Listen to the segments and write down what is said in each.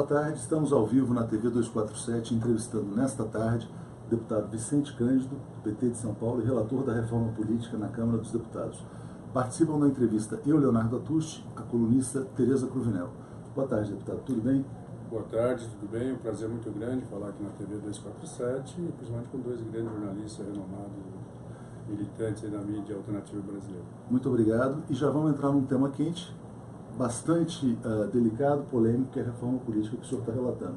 tarde. Estamos ao vivo na TV 247, entrevistando nesta tarde o deputado Vicente Cândido, do PT de São Paulo e relator da reforma política na Câmara dos Deputados. Participam da entrevista eu, Leonardo Atusti, a colunista Tereza Cruvinel. Boa tarde, deputado. Tudo bem? Boa tarde, tudo bem? Um prazer muito grande falar aqui na TV 247, principalmente com dois grandes jornalistas renomados, militantes da mídia alternativa brasileira. Muito obrigado. E já vamos entrar num tema quente, bastante delicado, polêmico, que é a reforma política que o senhor está relatando.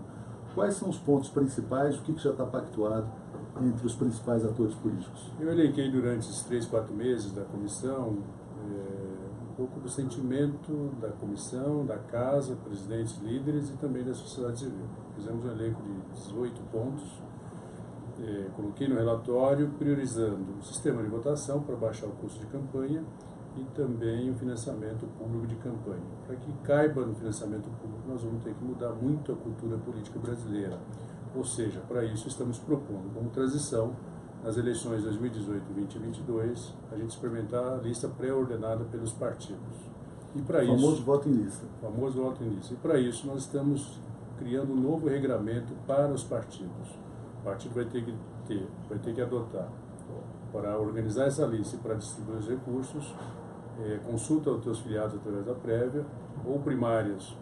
Quais são os pontos principais, o que já está pactuado entre os principais atores políticos? Eu elenquei durante esses 3, 4 meses da comissão um pouco do sentimento da comissão, da casa, presidentes, líderes e também da sociedade civil. Fizemos um elenco de 18 pontos, coloquei no relatório priorizando o sistema de votação para baixar o custo de campanha e também o financiamento público de campanha. Para que caiba no financiamento público, nós vamos ter que mudar muito a cultura política brasileira. Ou seja, para isso estamos propondo como transição, nas eleições 2018 e 2022, a gente experimentar a lista pré-ordenada pelos partidos. E para isso, famoso voto em lista. Famoso voto em lista. E para isso nós estamos criando um novo regramento para os partidos. O partido vai ter que adotar, para organizar essa lista e para distribuir os recursos, consulta aos teus filiados através da prévia, ou primárias,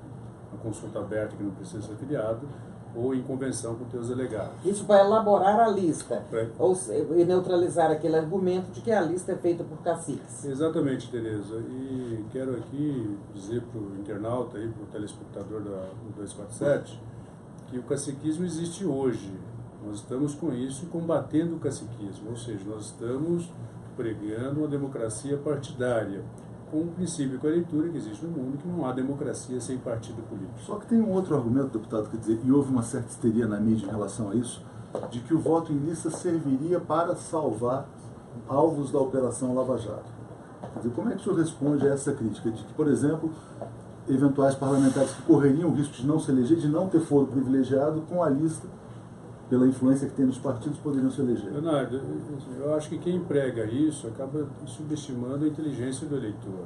a consulta aberta que não precisa ser filiado, ou em convenção com teus delegados. Isso para elaborar a lista, e neutralizar aquele argumento de que a lista é feita por caciques. Exatamente, Tereza. E quero aqui dizer para o internauta, para o telespectador do 247, que o caciquismo existe hoje. Nós estamos com isso combatendo o caciquismo, ou seja, nós estamos pregando uma democracia partidária, com o princípio com a leitura que existe no mundo, que não há democracia sem partido político. Só que tem um outro argumento, deputado, quer dizer, e houve uma certa histeria na mídia em relação a isso, de que o voto em lista serviria para salvar alvos da Operação Lava Jato. Quer dizer, como é que o senhor responde a essa crítica de que, por exemplo, eventuais parlamentares que correriam o risco de não se eleger, de não ter foro privilegiado, com a lista, pela influência que tem nos partidos, poderiam se eleger? Leonardo, eu acho que quem prega isso acaba subestimando a inteligência do eleitor.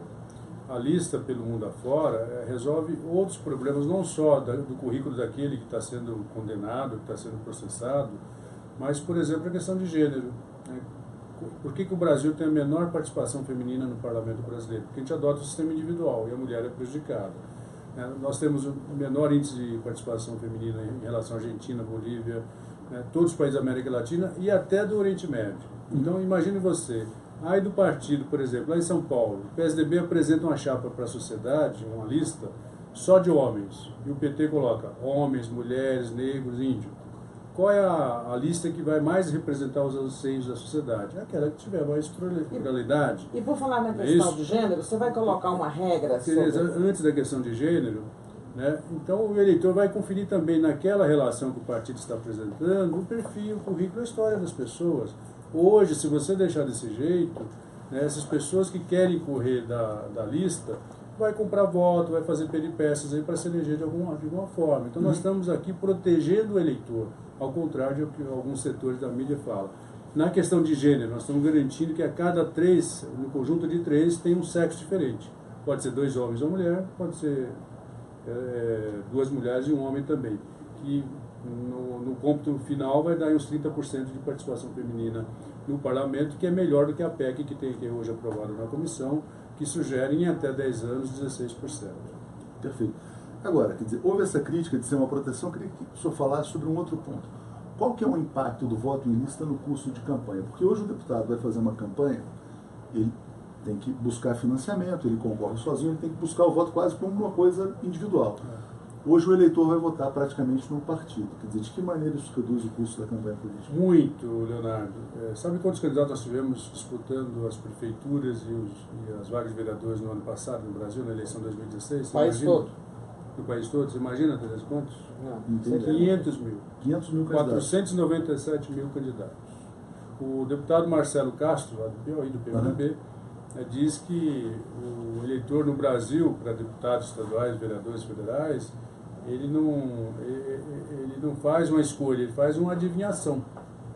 A lista pelo mundo afora resolve outros problemas, não só do currículo daquele que está sendo condenado, que está sendo processado, mas, por exemplo, a questão de gênero. Por que o Brasil tem a menor participação feminina no parlamento brasileiro? Porque a gente adota o sistema individual e a mulher é prejudicada. Nós temos o menor índice de participação feminina em relação à Argentina, Bolívia, todos os países da América Latina e até do Oriente Médio. Então, imagine você, aí do partido, por exemplo, lá em São Paulo, o PSDB apresenta uma chapa para a sociedade, uma lista só de homens, e o PT coloca homens, mulheres, negros, índios. Qual é a lista que vai mais representar os anseios da sociedade? É aquela que tiver mais pluralidade. E por falar na questão de gênero, você vai colocar uma regra sobre... Antes da questão de gênero, então o eleitor vai conferir também naquela relação que o partido está apresentando o perfil, o currículo, a história das pessoas. Hoje, se você deixar desse jeito, essas pessoas que querem correr da lista, vai comprar voto, vai fazer peripécias aí para se eleger de alguma forma. Então nós estamos aqui protegendo o eleitor, ao contrário do que alguns setores da mídia falam. Na questão de gênero, nós estamos garantindo que a cada 3, no conjunto de 3, tem um sexo diferente. Pode ser 2 homens e uma mulher, pode ser 2 mulheres e um homem também. Que no cômputo final vai dar uns 30% de participação feminina no parlamento, que é melhor do que a PEC que tem hoje aprovada na comissão, que sugere em até 10 anos 16%. Perfeito. Agora, quer dizer, houve essa crítica de ser uma proteção, eu queria que o senhor falasse sobre um outro ponto. Qual que é o impacto do voto em lista no custo de campanha? Porque hoje o deputado vai fazer uma campanha, ele tem que buscar financiamento, ele concorre sozinho, ele tem que buscar o voto quase como uma coisa individual. Hoje o eleitor vai votar praticamente no partido. Quer dizer, de que maneira isso reduz o custo da campanha política? Muito, Leonardo. Sabe quantos candidatos nós tivemos disputando as prefeituras e as vagas de vereadores no ano passado no Brasil, na eleição de 2016? País todo. No país todo? Você imagina, Teresa, quantos? Não. 500 mil. 500 mil candidatos. 497 mil candidatos. O deputado Marcelo Castro, lá do Piauí, do PMDB, diz que o eleitor no Brasil, para deputados estaduais, vereadores federais, ele não faz uma escolha, ele faz uma adivinhação.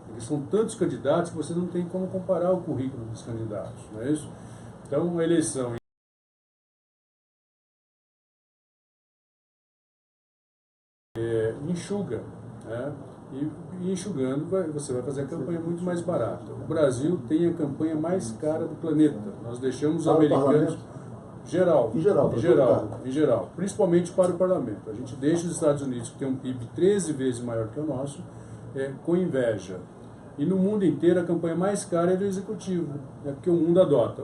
Porque são tantos candidatos que você não tem como comparar o currículo dos candidatos, não é isso? Então, a eleição enxuga, né? E enxugando, você vai fazer a campanha muito mais barata. O Brasil tem a campanha mais cara do planeta. Nós deixamos os americanos... Geral, em geral, principalmente para o parlamento. A gente deixa os Estados Unidos, que tem um PIB 13 vezes maior que o nosso, com inveja. E no mundo inteiro a campanha mais cara é do executivo, porque o mundo adota.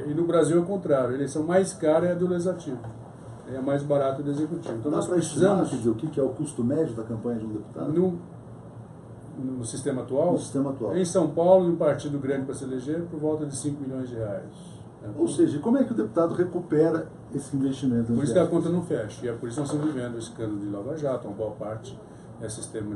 E no Brasil é o contrário, a eleição mais cara é a do legislativo, é a mais barata do executivo. Então nós precisamos... Quer dizer, o que é o custo médio da campanha de um deputado? No sistema atual? No sistema atual. Em São Paulo, um partido grande para se eleger, por volta de 5 milhões de reais. Ou seja, como é que o deputado recupera esse investimento? Por isso que a conta não fecha. E é por isso que nós estamos vivendo o escândalo de Lava Jato, uma boa parte é sistema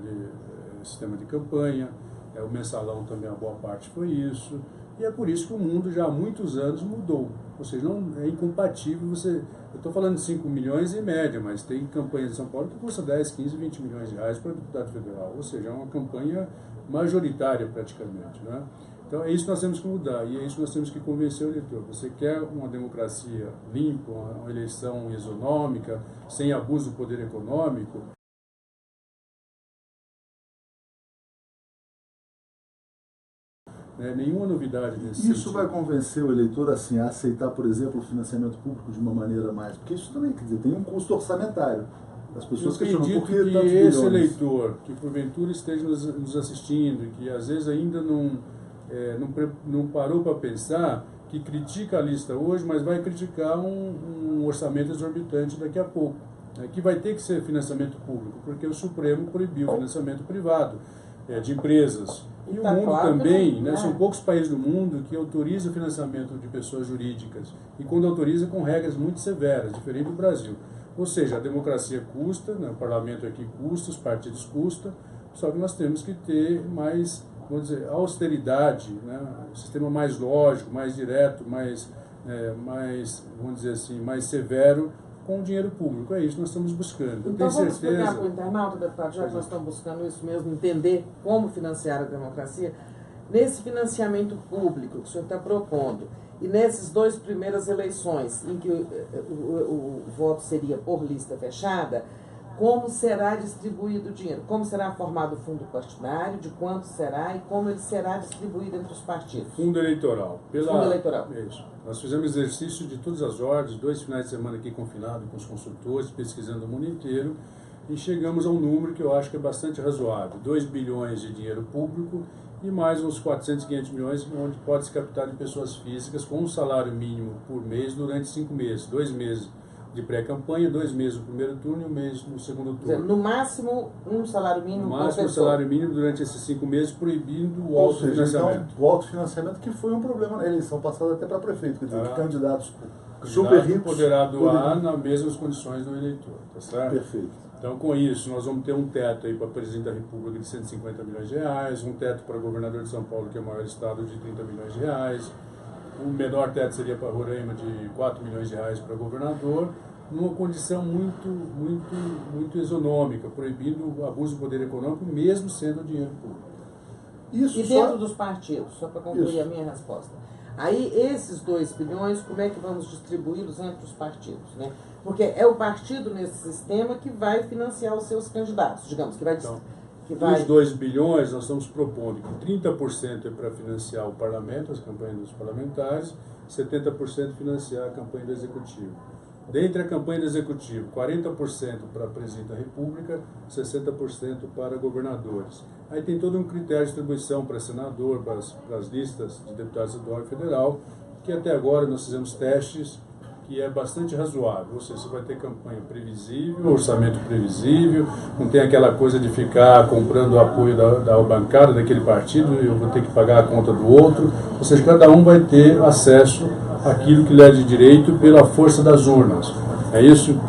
de campanha, o mensalão também, uma boa parte foi isso. E é por isso que o mundo já há muitos anos mudou. Ou seja, não é incompatível você... Eu estou falando de 5 milhões em média, mas tem campanhas de São Paulo que custa 10, 15, 20 milhões de reais para o deputado federal. Ou seja, é uma campanha majoritária praticamente, né? Então é isso que nós temos que mudar e é isso que nós temos que convencer o eleitor. Você quer uma democracia limpa, uma eleição isonômica, sem abuso do poder econômico? Nenhuma novidade nesse sentido. Isso vai convencer o eleitor assim, a aceitar, por exemplo, o financiamento público de uma maneira mais... Porque isso também, quer dizer, tem um custo orçamentário. As pessoas questionam por que tantos bilhões. Esse eleitor, que porventura esteja nos assistindo, que às vezes ainda não parou para pensar, que critica a lista hoje, mas vai criticar um orçamento exorbitante daqui a pouco, que vai ter que ser financiamento público, porque o Supremo proibiu o financiamento privado de empresas. E o mundo também, são poucos países do mundo que autorizam o financiamento de pessoas jurídicas. E quando autoriza, com regras muito severas, diferente do Brasil. Ou seja, a democracia custa, o parlamento aqui custa, os partidos custam, só que nós temos que ter mais, vamos dizer, austeridade, um sistema mais lógico, mais direto, mais, vamos dizer assim, mais severo, com o dinheiro público. É isso que nós estamos buscando. Então vamos explicar para o internauta, deputado, já que nós estamos buscando isso mesmo, entender como financiar a democracia, nesse financiamento público que o senhor está propondo, e nessas 2 primeiras eleições, em que o voto seria por lista fechada, como será distribuído o dinheiro? Como será formado o fundo partidário, de quanto será e como ele será distribuído entre os partidos? Fundo eleitoral. Fundo eleitoral. Isso. Nós fizemos exercício de todas as ordens, 2 finais de semana aqui confinado com os consultores, pesquisando o mundo inteiro, e chegamos a um número que eu acho que é bastante razoável, 2 bilhões de dinheiro público e mais uns 400, 500 milhões, onde pode se captar de pessoas físicas com um salário mínimo por mês durante 5 meses, 2 meses de pré-campanha, 2 meses no primeiro turno e 1 mês no segundo turno. No máximo, um salário mínimo por pessoa. No máximo, um salário mínimo durante esses 5 meses, proibindo o autofinanciamento. Então, o autofinanciamento que foi um problema na eleição passada até para prefeito, quer dizer, candidatos super ricos poderá doar nas mesmas condições do eleitor, tá certo? Perfeito. Então, com isso, nós vamos ter um teto aí para presidente da República de 150 milhões de reais, um teto para governador de São Paulo, que é o maior estado, de 30 milhões de reais, um menor teto seria para Roraima de 4 milhões de reais para governador, numa condição muito isonômica, proibindo o abuso do poder econômico, mesmo sendo dinheiro público. Isso e dentro dos partidos, só para concluir a minha resposta. Aí, esses 2 bilhões, como é que vamos distribuí-los entre os partidos, né? Porque é o partido nesse sistema que vai financiar os seus candidatos, digamos, que vai... Então, dos 2 bilhões, nós estamos propondo que 30% é para financiar o parlamento, as campanhas dos parlamentares, 70% financiar a campanha do executivo. Dentre a campanha do executivo, 40% para presidente da República, 60% para governadores. Aí tem todo um critério de distribuição para senador, para as listas de deputados estadual e federal, que até agora nós fizemos testes, que é bastante razoável. Ou seja, você vai ter campanha previsível, orçamento previsível, não tem aquela coisa de ficar comprando o apoio da bancada daquele partido e eu vou ter que pagar a conta do outro. Ou seja, cada um vai ter acesso àquilo que lhe é de direito pela força das urnas. É isso?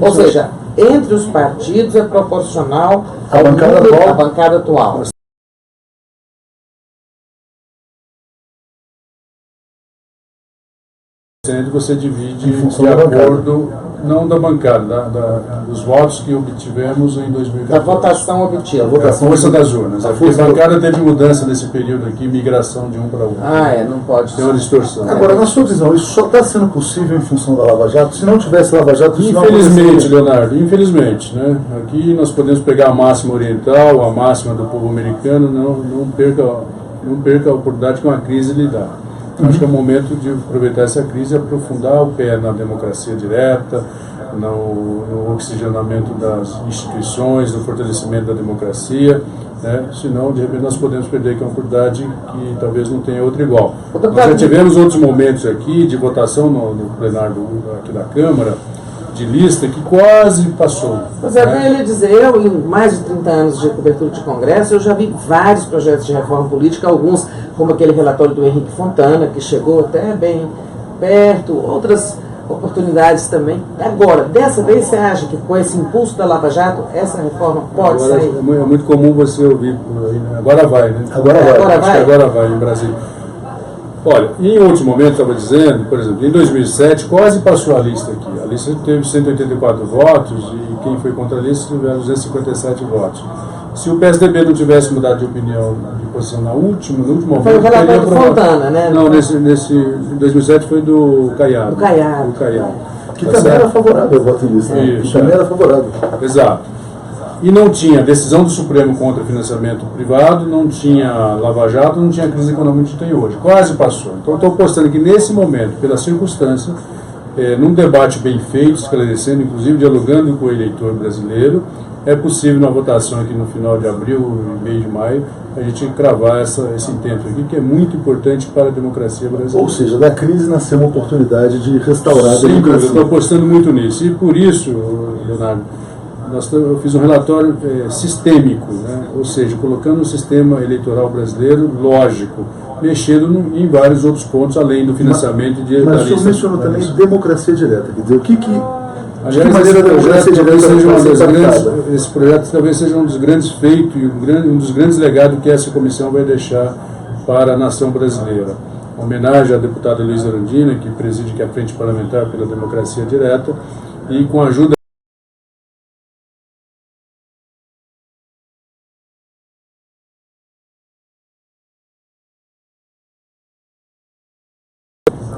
Ou seja, entre os partidos é proporcional à bancada atual. Você divide de acordo não da bancada, dos votos que obtivemos em 2014. Da votação obtida. A força das urnas. Porque a bancada teve mudança nesse período aqui, migração de um para outro. Não pode. Tem uma distorção. Agora, na sua visão, isso só está sendo possível em função da Lava Jato? Se não tivesse Lava Jato, isso não infelizmente, Leonardo, infelizmente, né? Aqui nós podemos pegar a máxima oriental, a máxima do povo americano, não perca a oportunidade que uma crise lhe dá. Acho que é o momento de aproveitar essa crise e aprofundar o pé na democracia direta, no oxigenamento das instituições, no fortalecimento da democracia, né? Senão, de repente, nós podemos perder aqui uma oportunidade que talvez não tenha outra igual. Nós já tivemos outros momentos aqui de votação no plenário aqui da Câmara, de lista, que quase passou. Pois é, eu ia dizer, eu em mais de 30 anos de cobertura de Congresso, eu já vi vários projetos de reforma política, alguns como aquele relatório do Henrique Fontana, que chegou até bem perto, outras oportunidades também. Agora, dessa vez você acha que com esse impulso da Lava Jato, essa reforma pode sair? É muito comum você ouvir por aí, né? Agora vai, né? Agora vai em Brasília. Olha, em outros momentos, estava dizendo, por exemplo, em 2007, quase passou a lista aqui. A lista teve 184 votos e quem foi contra a lista tiveram 257 votos. Se o PSDB não tivesse mudado de opinião, de posição no último momento... Foi o relatório do Fontana, né? Não, em 2007 foi do Caiado. Do Caiado. Que também era favorável ao voto em lista. Que também era favorável. Exato. E não tinha decisão do Supremo contra financiamento privado, não tinha Lava Jato, não tinha crise econômica que tem hoje. Quase passou. Então, estou apostando que nesse momento, pela circunstância, num debate bem feito, esclarecendo, inclusive dialogando com o eleitor brasileiro, é possível, na votação aqui no final de abril e meio de maio, a gente cravar esse intento aqui, que é muito importante para a democracia brasileira. Ou seja, da crise nasceu uma oportunidade de restaurar a democracia. Eu estou apostando muito nisso. E por isso, Leonardo, eu fiz um relatório sistêmico, né? Ou seja, colocando um sistema eleitoral brasileiro lógico, mexendo em vários outros pontos, além do financiamento da lista. Mas o senhor mencionou também democracia direta. Quer dizer, aliás, esse projeto talvez seja um dos grandes feitos e um dos grandes legados que essa comissão vai deixar para a nação brasileira. Uma homenagem à deputada Luísa Erundina, que preside aqui a Frente Parlamentar pela Democracia Direta, e com a ajuda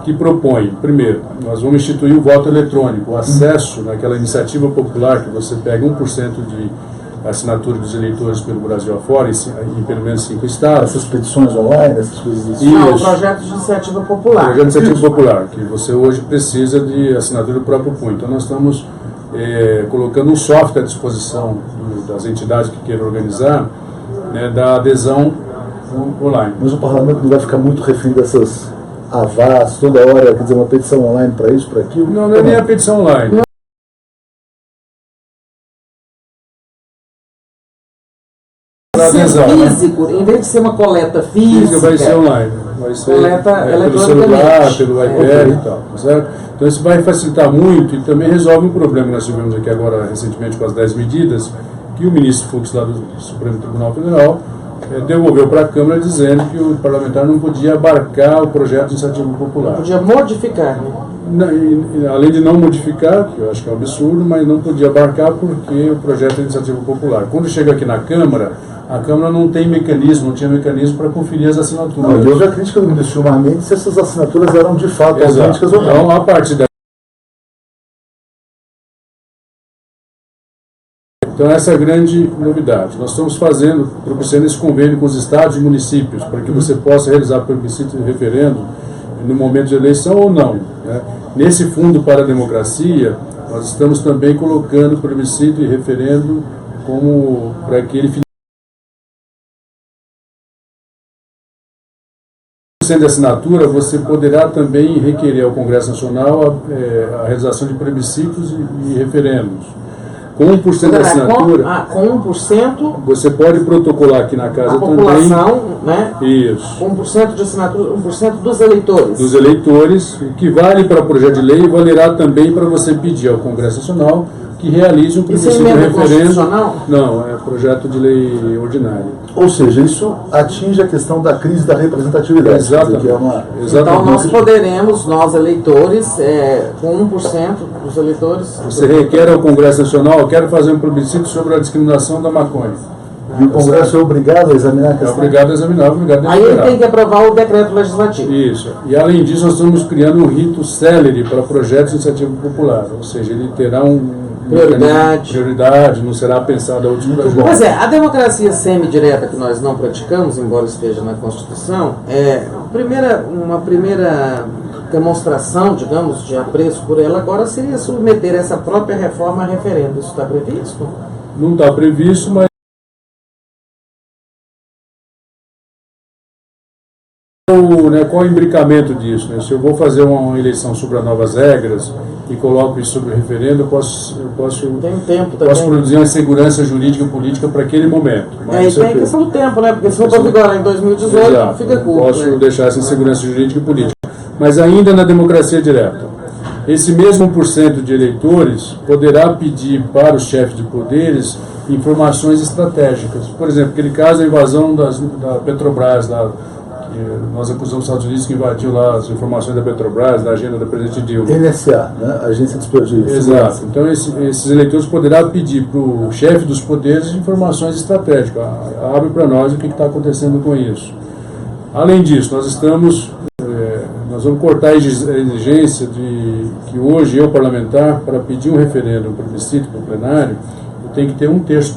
que propõe, primeiro, nós vamos instituir o voto eletrônico, o acesso naquela iniciativa popular que você pega 1% de assinatura dos eleitores pelo Brasil afora, em pelo menos 5 estados. Essas petições online, essas coisas assim. Não, o projeto de iniciativa popular. Projeto de iniciativa popular, que você hoje precisa de assinatura do próprio punho. Então nós estamos colocando um software à disposição das entidades que queiram organizar, né, da adesão online. Mas o parlamento não vai ficar muito refém dessas avás, toda hora, quer dizer, uma petição online para isso, para aquilo? Não é nem a petição online. Físico, em vez de ser uma coleta física, vai ser online. Vai ser pelo celular, pelo iPad e tal, certo? Então isso vai facilitar muito e também resolve um problema que nós tivemos aqui agora recentemente com as 10 medidas, que o ministro Fux lá do Supremo Tribunal Federal devolveu para a Câmara dizendo que o parlamentar não podia abarcar o projeto de iniciativa popular. Podia modificar, né? Além de não modificar, que eu acho que é um absurdo, mas não podia abarcar porque o projeto de iniciativa popular. Quando chega aqui na Câmara, a Câmara não tinha mecanismo para conferir as assinaturas. E houve a crítica do ministro Gilmar Mendes se essas assinaturas eram de fato autênticas ou não. Então, a partir daí, então essa é a grande novidade. Nós estamos propiciando esse convênio com os estados e municípios, para que você possa realizar plebiscito e referendo no momento de eleição ou não, né? Nesse Fundo para a Democracia, nós estamos também colocando plebiscito e referendo como para que ele de assinatura, você poderá também requerer ao Congresso Nacional a realização de plebiscitos e referendos. Com 1% da assinatura, com 1%, você pode protocolar aqui na casa a população, também, né? Isso. Com 1% de assinatura, 1% dos eleitores. Dos eleitores, que vale para o projeto de lei e valerá também para você pedir ao Congresso Nacional que realize um Isso é plebiscito emenda referendo. constitucional? Não, é projeto de lei ordinário. Ou seja, isso atinge a questão da crise da representatividade. Exatamente. Que é uma... Então nós poderemos, nós eleitores, com 1% dos eleitores... Você requer ao Congresso Nacional, eu quero fazer um plebiscito sobre a discriminação da maconha. E o Congresso é obrigado a examinar a É questão? obrigado a examinar, obrigado a Aí ele deliberar. tem que aprovar o decreto legislativo. Isso. E além disso, nós estamos criando um rito célere para projetos de iniciativa popular. Ou seja, ele terá prioridade, não será pensado a outros projetos. Pois é, a democracia semidireta que nós não praticamos, embora esteja na Constituição, uma primeira demonstração, digamos, de apreço por ela agora seria submeter essa própria reforma a referendo. Isso está previsto? Não está previsto, mas qual é o imbricamento disso? Né? Se eu vou fazer uma eleição sobre as novas regras e coloco isso sobre o referendo, eu posso Tem tempo também. produzir uma segurança jurídica e política para aquele momento. Isso é questão do tempo, né? Porque se for para vigorar em 2018, Exato, fica curto. posso né? deixar essa insegurança jurídica e política. Mas ainda na democracia direta, esse mesmo 1% de eleitores poderá pedir para os chefes de poderes informações estratégicas. Por exemplo, aquele caso da invasão da Petrobras, nós acusamos os Estados Unidos que invadiu lá as informações da Petrobras, da agenda da presidente Dilma. NSA, né? Agência de Segurança. Exato. Então esses eleitores poderão pedir para o chefe dos poderes informações estratégicas. Abre para nós o que está acontecendo com isso. Além disso, nós vamos cortar a exigência de que hoje eu, parlamentar, para pedir um referendo, um plebiscito para o plenário, eu tenho que ter um terço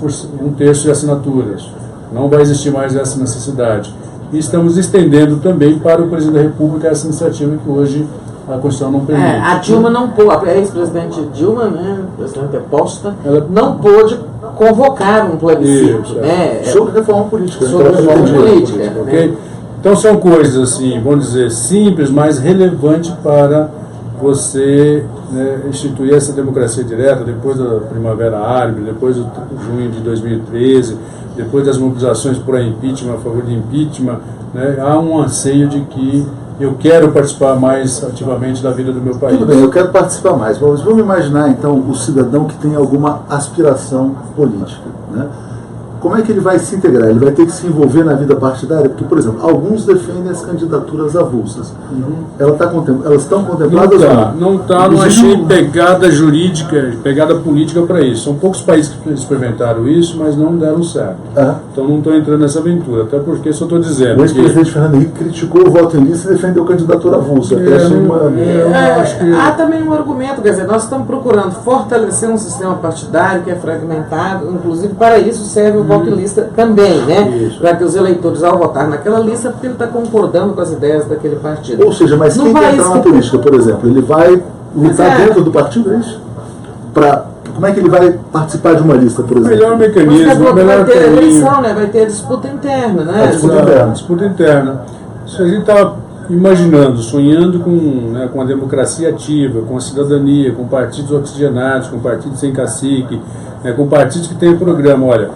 de assinaturas. Não vai existir mais essa necessidade. E estamos estendendo também para o presidente da República essa iniciativa que hoje a Constituição não permite. A Dilma não pôde, a ex-presidente Dilma, né, presidente posta, Ela não pôde convocar um plebiscito. Isso, Né? Sobre reforma política. Sobre reforma política. Ok? Né? Então são coisas assim, vamos dizer, simples, mas relevantes para você instituir essa democracia direta depois da Primavera Árabe, depois do junho de 2013, depois das mobilizações por impeachment, a favor de impeachment, né? Há um anseio de que eu quero participar mais ativamente da vida do meu país. Tudo bem, eu quero participar mais. Mas vamos imaginar, então, o cidadão que tem alguma aspiração política, né? Como é que ele vai se integrar? Ele vai ter que se envolver na vida partidária? Porque, por exemplo, alguns defendem as candidaturas avulsas. Elas estão contempladas? Não achei pegada jurídica, pegada política para isso. São poucos países que experimentaram isso, mas não deram certo. Então não estou entrando nessa aventura, até porque só estou dizendo o ex-presidente Fernando Henrique criticou o voto em lista e defendeu candidatura avulsa. Há também um argumento, quer dizer, nós estamos procurando fortalecer um sistema partidário que é fragmentado, inclusive para isso serve o voto em lista também, né? Para que os eleitores, ao votar naquela lista, porque ele está concordando com as ideias daquele partido. Ou seja, mas quem quer entrar na política, por exemplo, ele vai lutar dentro do partido, é isso? Como é que ele vai participar de uma lista, por exemplo? Melhor mecanismo, vai ter eleição, né? Vai ter disputa interna, né? Disputa interna. Isso a gente está imaginando, sonhando com a democracia ativa, com a cidadania, com partidos oxigenados, com partidos sem cacique, com partidos que têm programa. Olha,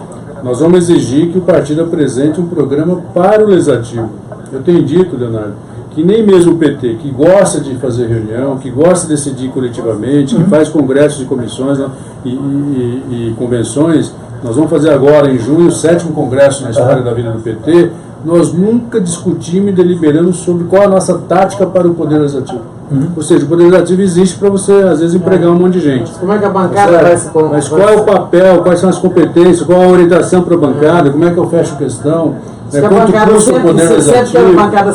nós vamos exigir que o partido apresente um programa para o legislativo. Eu tenho dito, Leonardo, que nem mesmo o PT, que gosta de fazer reunião, que gosta de decidir coletivamente, que faz congressos de comissões e convenções, nós vamos fazer agora, em junho, o 7º congresso na história da vida do PT, nós nunca discutimos e deliberamos sobre qual a nossa tática para o Poder Legislativo. Ou seja, o Poder Legislativo existe para você, às vezes, empregar um monte de gente. Mas como é que a bancada vai se... Mas qual é o papel, quais são as competências, qual a orientação para a bancada, como é que eu fecho a questão, quanto custa o Poder Legislativo. Sempre que a bancada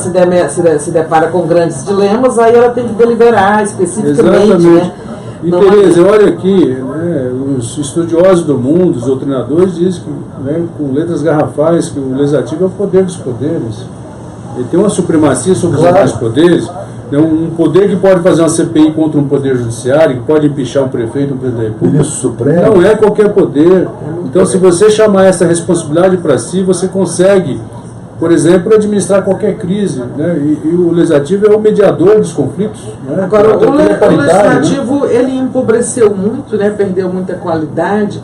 se depara com grandes dilemas, aí ela tem que deliberar especificamente. Exatamente. Né? E Tereza, olha aqui, os estudiosos do mundo, os doutrinadores, dizem que, com letras garrafais, que o legislativo é o poder dos poderes. Ele tem uma supremacia sobre os demais poderes. Um poder que pode fazer uma CPI contra um poder judiciário, que pode empichar um prefeito, um presidente da República, Supremo. Não é qualquer poder. Então, se você chamar essa responsabilidade para si, você consegue, por exemplo, administrar qualquer crise. Né? E o legislativo é o mediador dos conflitos. Né? Agora, o legislativo, ele empobreceu muito, né? Perdeu muita qualidade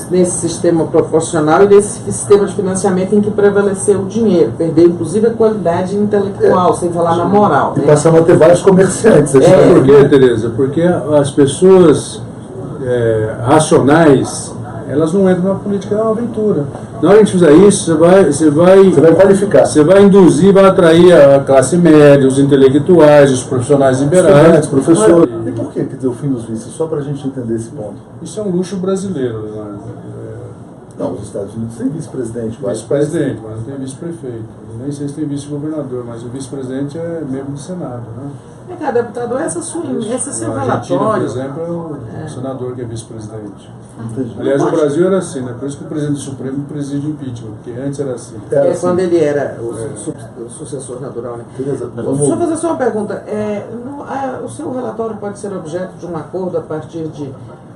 nesse sistema proporcional e nesse sistema de financiamento em que prevaleceu o dinheiro. Perdeu, inclusive, a qualidade intelectual, sem falar na moral. E passaram a ter vários comerciantes. Por quê, Tereza? Porque as pessoas racionais, elas não entram na política, é uma aventura. Na hora que a gente fizer isso, você vai qualificar. Você vai induzir, vai atrair a classe média, os intelectuais, os profissionais liberais. Professor. E por que, quer dizer, o fim dos vices? Só para a gente entender esse ponto. Isso é um luxo brasileiro, né? Não, os Estados Unidos têm vice-presidente. Vice-presidente, mas não tem vice-prefeito. Nem sei se tem vice-governador, mas o vice-presidente é membro do Senado, né? Cara, deputado, esse é seu Na Argentina, por relatório. exemplo, é o senador que é vice-presidente. Entendi. Aliás, no Brasil era assim, né? Por isso que o presidente do Supremo preside impeachment, porque antes era assim. É quando ele era o sucessor natural, né? Beleza. Deixa eu fazer só uma pergunta. O seu relatório pode ser objeto de um acordo a partir de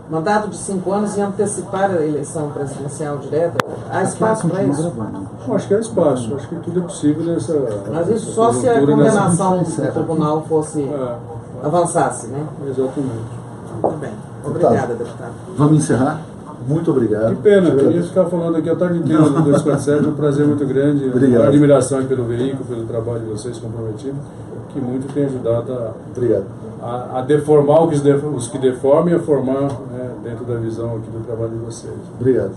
mandato de 5 anos e antecipar a eleição presidencial direta? Há espaço para isso? Eu acho que há espaço, acho que tudo é possível nessa. Mas isso só se a condenação do tribunal fosse avançasse, né? Exatamente. Muito bem. Obrigada, deputado. Vamos encerrar? Muito obrigado. Que pena, queria ficar falando aqui a tarde inteira do 247, é um prazer muito grande. Obrigado. Uma admiração pelo veículo, pelo trabalho de vocês comprometido, que muito tem ajudado a deformar os que deformam e a formar, né, dentro da visão aqui do trabalho de vocês. Obrigado.